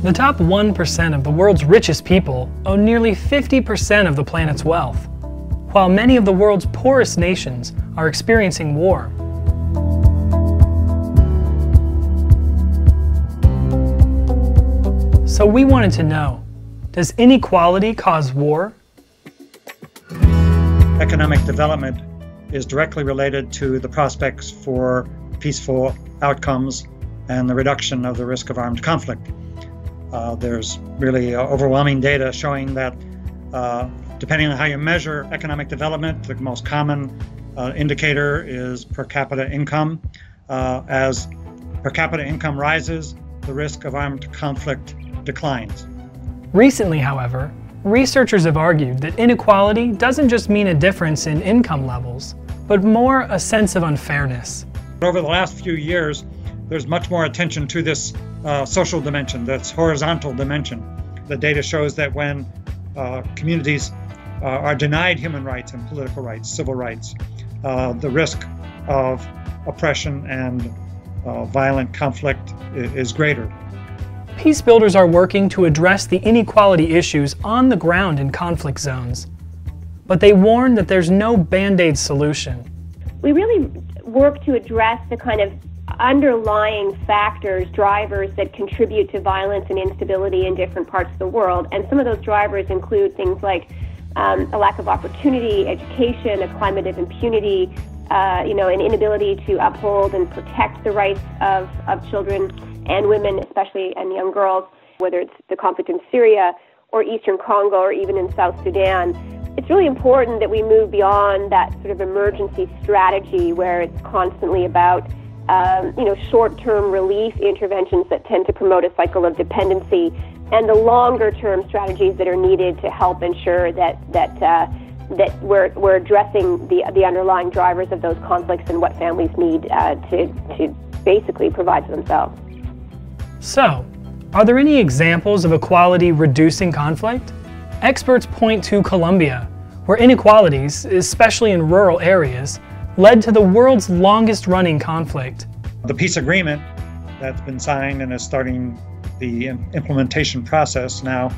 The top 1% of the world's richest people own nearly 50% of the planet's wealth, while many of the world's poorest nations are experiencing war. So we wanted to know, does inequality cause war? Economic development is directly related to the prospects for peaceful outcomes and the reduction of the risk of armed conflict. There's really overwhelming data showing that depending on how you measure economic development, the most common indicator is per capita income. As per capita income rises, the risk of armed conflict declines. Recently, however, researchers have argued that inequality doesn't just mean a difference in income levels, but more a sense of unfairness. Over the last few years, there's much more attention to this social dimension, this horizontal dimension. The data shows that when communities are denied human rights and political rights, civil rights, the risk of oppression and violent conflict is greater. Peace builders are working to address the inequality issues on the ground in conflict zones, but they warn that there's no band-aid solution. We really work to address the kind of underlying factors, drivers that contribute to violence and instability in different parts of the world, and some of those drivers include things like a lack of opportunity, education, a climate of impunity, an inability to uphold and protect the rights of children and women, especially, and young girls, whether it's the conflict in Syria or Eastern Congo or even in South Sudan. It's really important that we move beyond that sort of emergency strategy where it's constantly about short-term relief interventions that tend to promote a cycle of dependency, and the longer-term strategies that are needed to help ensure that we're addressing the underlying drivers of those conflicts and what families need to basically provide for themselves. So, are there any examples of equality reducing conflict? Experts point to Colombia, where inequalities, especially in rural areas, led to the world's longest-running conflict. The peace agreement that's been signed and is starting the implementation process now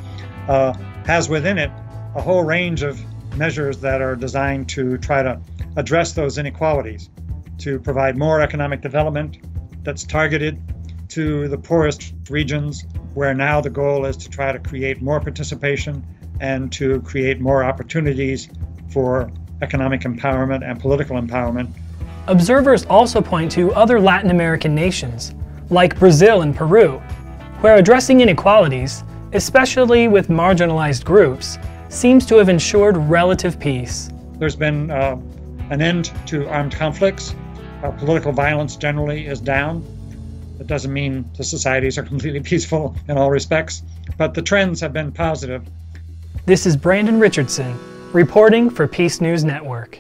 has within it a whole range of measures that are designed to try to address those inequalities, to provide more economic development that's targeted to the poorest regions, where now the goal is to try to create more participation and to create more opportunities for economic empowerment and political empowerment. Observers also point to other Latin American nations, like Brazil and Peru, where addressing inequalities, especially with marginalized groups, seems to have ensured relative peace. There's been an end to armed conflicts. Political violence generally is down. That doesn't mean the societies are completely peaceful in all respects, but the trends have been positive. This is Brandon Richardson, reporting for Peace News Network.